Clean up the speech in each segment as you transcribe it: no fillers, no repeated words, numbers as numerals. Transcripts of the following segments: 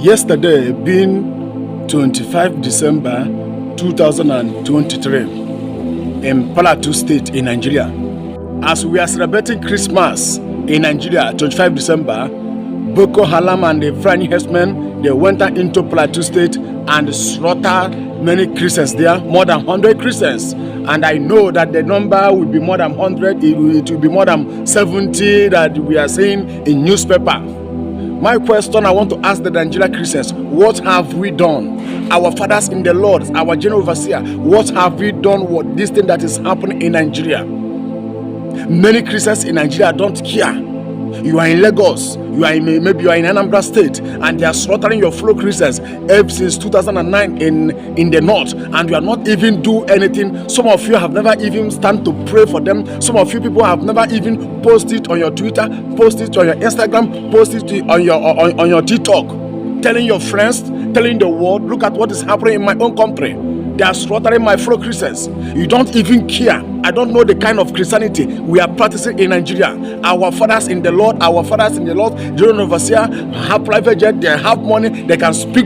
Yesterday being 25 December 2023 in Plateau State in Nigeria. As we are celebrating Christmas in Nigeria, 25 December, Boko Haram and the Fulani herdsmen, they went into Plateau State and slaughtered many Christians there, more than 100 Christians. And I know that the number will be more than 100, it will be more than 70 that we are seeing in newspaper. My question I want to ask the Nigerian Christians, what have we done? Our fathers in the Lord, our general overseer, what have we done with this thing that is happening in Nigeria? Many Christians in Nigeria don't care. You are in Lagos, maybe you are in Anambra State, and they are slaughtering your fellow Christians ever since 2009 in the north, and you are not even do anything. Some of you have never even stand to pray for them. Some of you people have never even posted on your Twitter, posted on your Instagram, posted on your TikTok, telling your friends, telling the world, look at what is happening in my own country. They are slaughtering my fellow Christians. You don't even care. I don't know the kind of Christianity we are practicing in Nigeria. Our fathers in the Lord, general overseer, have private jet, they have money, they can speak,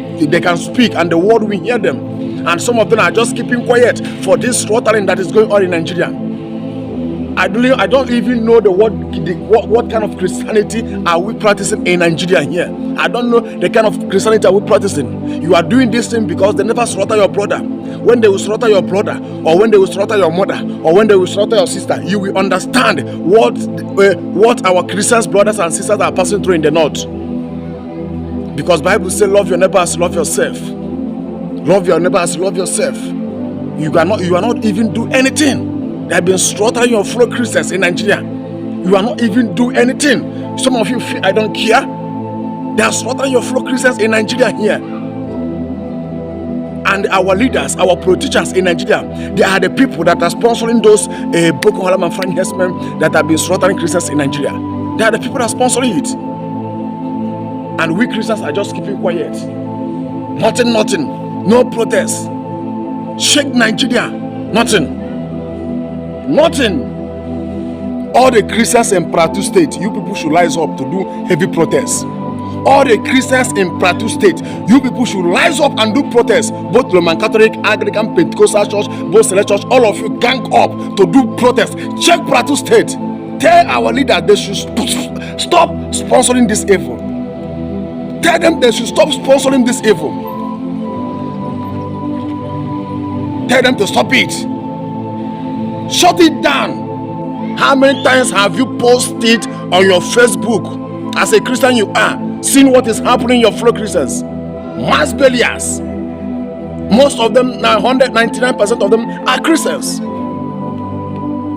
and the world will hear them. And some of them are just keeping quiet for this slaughtering that is going on in Nigeria. I don't even know what kind of Christianity are we practicing in Nigeria here. I don't know the kind of Christianity are we practicing. You are doing this thing because they never slaughter your brother. When they will slaughter your brother, or when they will slaughter your mother, or when they will slaughter your sister, you will understand what our Christian brothers and sisters are passing through in the north. Because Bible says, love your neighbor as love yourself. Love your neighbor as love yourself. You are not even do anything. They have been slaughtering your fellow Christians in Nigeria. You are not even do anything. Some of you feel I don't care. They are slaughtering your fellow Christians in Nigeria here. And our leaders, our pro-teachers in Nigeria, they are the people that are sponsoring those Boko Haram and Fulani herdsmen that have been slaughtering Christians in Nigeria. They are the people that are sponsoring it. And we Christians are just keeping quiet. Nothing. No protest. Shake Nigeria. Nothing. All the Christians in Plateau State, you people should rise up to do heavy protests. All the Christians in Plateau State, you people should rise up and do protests. Both Roman Catholic, Anglican, Pentecostal Church, both Select Church, all of you gang up to do protests. Check Plateau State. Tell our leaders they should stop sponsoring this evil. Tell them they should stop sponsoring this evil. Tell them to stop it. Shut it down. How many times have you posted on your Facebook as a Christian you are, seeing what is happening in your fellow Christians? Mass burials. Most of them, 199% of them are Christians.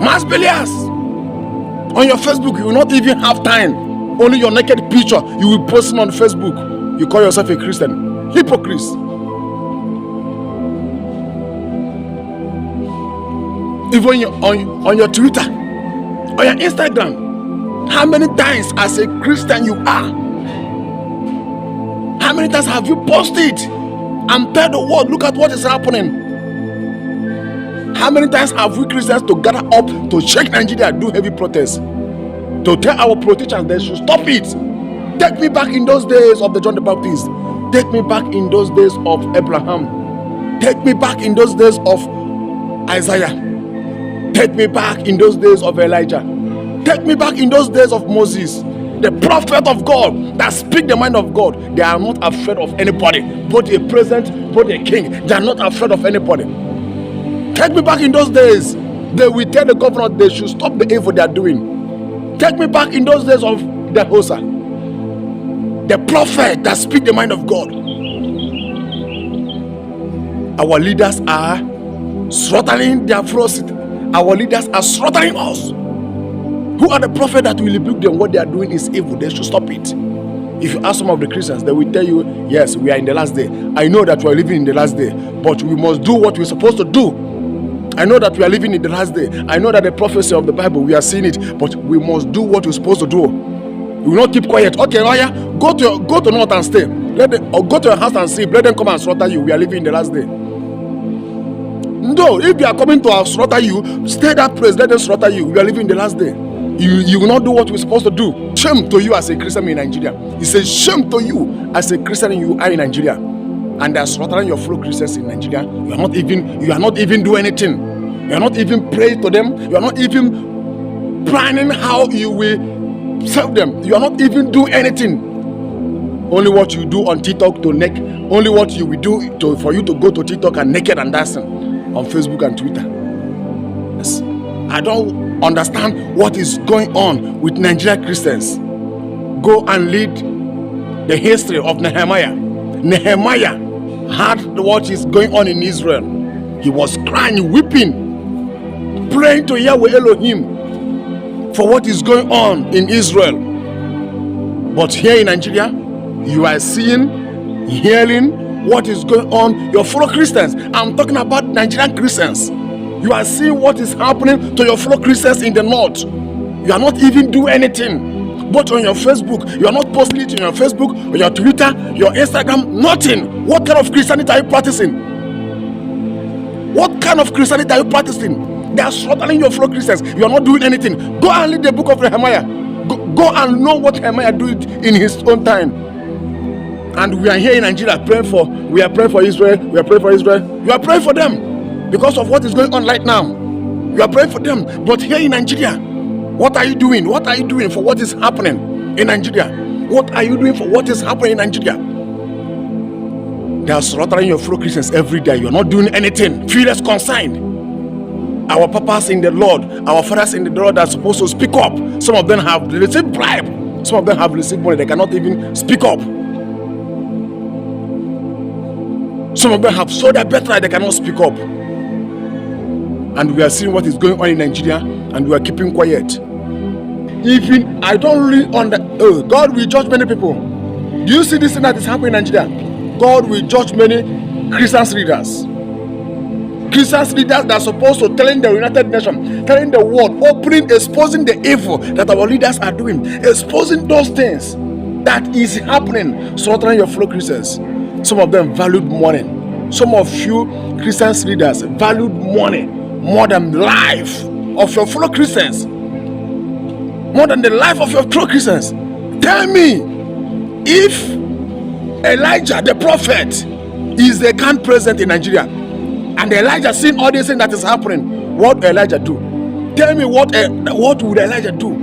Mass burials. On your Facebook, you will not even have time. Only your naked picture you will post on Facebook. You call yourself a Christian. Hypocrite. Even on your Twitter, on your Instagram, how many times as a Christian you are? How many times have you posted and tell the world, look at what is happening? How many times have we Christians to gather up to shake Nigeria, do heavy protests, to tell our pro-teachers they should stop it? Take me back in those days of the John the Baptist. Take me back in those days of Abraham. Take me back in those days of Isaiah. Take me back in those days of Elijah. Take me back in those days of Moses, the prophet of God that speak the mind of God. They are not afraid of anybody, both a president, both a king. They are not afraid of anybody. Take me back in those days. They will tell the governor they should stop the evil they are doing. Take me back in those days of the Hosa, the prophet that speak the mind of God. Our leaders are slaughtering their ferocity. Our leaders are slaughtering us. Who are the prophets that will rebuke them? What they are doing is evil. They should stop it. If you ask some of the Christians, they will tell you, yes, we are in the last day. I know that we are living in the last day, but we must do what we're supposed to do. I know that we are living in the last day. I know that the prophecy of the Bible, we are seeing it, but we must do what we're supposed to do. We will not keep quiet. Okay, Raya, go to north and stay. Or go to your house and sleep. Let them come and slaughter you. We are living in the last day. No, if they are coming to slaughter you, stay that place, let them slaughter you. We are living in the last day. You will not do what we're supposed to do. Shame to you as a Christian in Nigeria. It's a shame to you as a Christian you are in Nigeria. And they're slaughtering your fellow Christians in Nigeria. You are not even doing anything. You are not even praying to them. You are not even planning how you will serve them. You are not even doing anything. Only what you do on TikTok to naked. Only what you will do for you to go to TikTok and naked and dancing on Facebook and Twitter. Yes. I don't understand what is going on with Nigerian Christians. Go and read the history of Nehemiah. Nehemiah had what is going on in Israel. He was crying, weeping, praying to Yahweh Elohim for what is going on in Israel. But here in Nigeria, you are seeing, hearing what is going on. Your fellow Christians, I'm talking about Nigerian Christians. You are seeing what is happening to your fellow Christians in the north. You are not even doing anything. But on your Facebook, you are not posting it on your Facebook, on your Twitter, your Instagram, nothing. What kind of Christianity are you practicing? What kind of Christianity are you practicing? They are slaughtering your fellow Christians. You are not doing anything. Go and read the book of Nehemiah. Go and know what Nehemiah did in his own time. And we are here in Nigeria praying for Israel. We are praying for Israel. You are praying for them because of what is going on right now. You are praying for them. But here in Nigeria, what are you doing? What are you doing for what is happening in Nigeria? What are you doing for what is happening in Nigeria? They are slaughtering your fellow Christians every day. You are not doing anything. Feel as consigned. Our papas in the Lord, our fathers in the Lord are supposed to speak up. Some of them have received bribe. Some of them have received money. They cannot even speak up. Some of them have sold their birthright. They cannot speak up. And we are seeing what is going on in Nigeria, and we are keeping quiet. Even I don't really God will judge many people. Do you see this thing that is happening in Nigeria? God will judge many Christian leaders. Christian leaders that are supposed to telling the United Nations, telling the world, opening, exposing the evil that our leaders are doing, exposing those things that is happening, slaughtering your fellow Christians. Some of them valued money. Some of you Christian leaders valued money more than life of your fellow Christians. More than the life of your fellow Christians. Tell me, if Elijah the prophet is the current president in Nigeria, and Elijah seeing all this thing that is happening, what will Elijah do? Tell me what would Elijah do?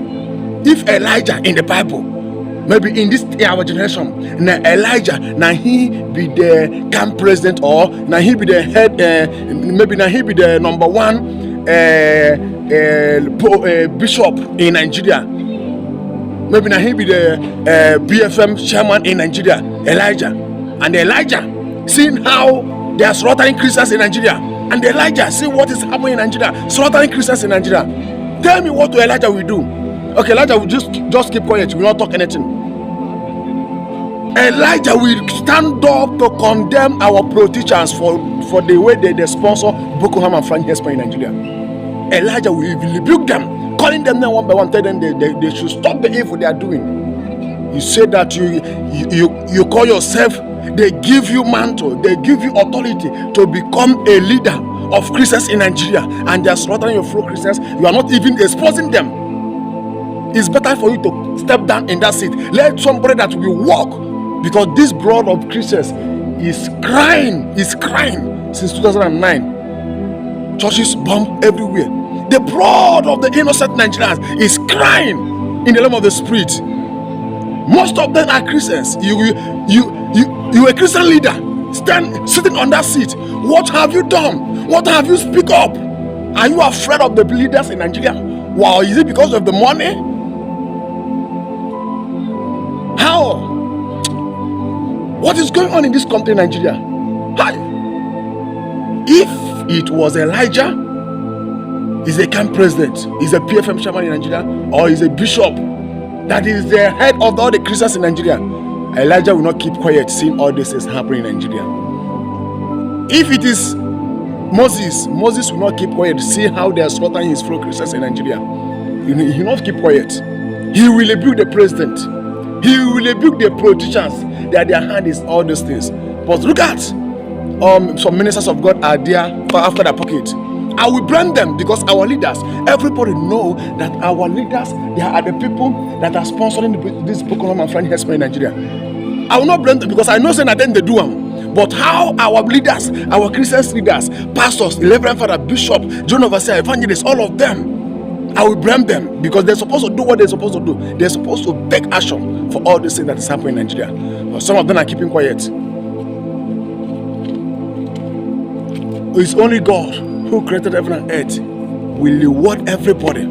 If Elijah in the Bible, maybe in this our generation, now Elijah, now he be the current president, or now he be the head, maybe now he be the number one bishop in Nigeria. Maybe now he be the BFM chairman in Nigeria, Elijah. And Elijah, seeing how they are slaughtering Christians in Nigeria, and Elijah, see what is happening in Nigeria, slaughtering Christians in Nigeria. Tell me what Elijah will do. Okay, Elijah will just keep quiet. He will not talk anything. Elijah will stand up to condemn our politicians for the way they sponsor Boko Haram and Frank Hesper in Nigeria. Elijah will rebuke them, calling them one by one, tell them they should stop the evil they are doing. You say that you call yourself, they give you mantle, they give you authority to become a leader of Christians in Nigeria, and they are slaughtering your fellow Christians. You are not even exposing them. It's better for you to step down in that seat. Let somebody that will walk, because this blood of Christians is crying since 2009. Churches bomb everywhere. The blood of the innocent Nigerians is crying in the realm of the spirit. Most of them are Christians. You a Christian leader sitting on that seat. What have you done? What have you speak up? Are you afraid of the leaders in Nigeria? Wow, is it because of the money? How? What is going on in this country, Nigeria? Hi. If it was Elijah, is a camp president, is a PFM chairman in Nigeria, or is a bishop that is the head of all the Christians in Nigeria, Elijah will not keep quiet seeing all this is happening in Nigeria. If it is Moses will not keep quiet see how they are slaughtering his fellow Christians in Nigeria. He will not keep quiet. He will rebuke the president. He will rebuke the politicians that their hand is all these things. But look at some ministers of God are there after their pocket. I will blame them because our leaders, everybody know that our leaders, they are the people that are sponsoring this Boko Haram and friend herdsmen in Nigeria. I will not blame them because I know saying that then they do them. But how our leaders, our Christian leaders, pastors, Reverend Father, Bishop, John Overseer, evangelists, all of them, I will blame them because they're supposed to do what they're supposed to do. They're supposed to take action for all this thing that is happening in Nigeria. But some of them are keeping quiet. It's only God who created heaven and earth will reward everybody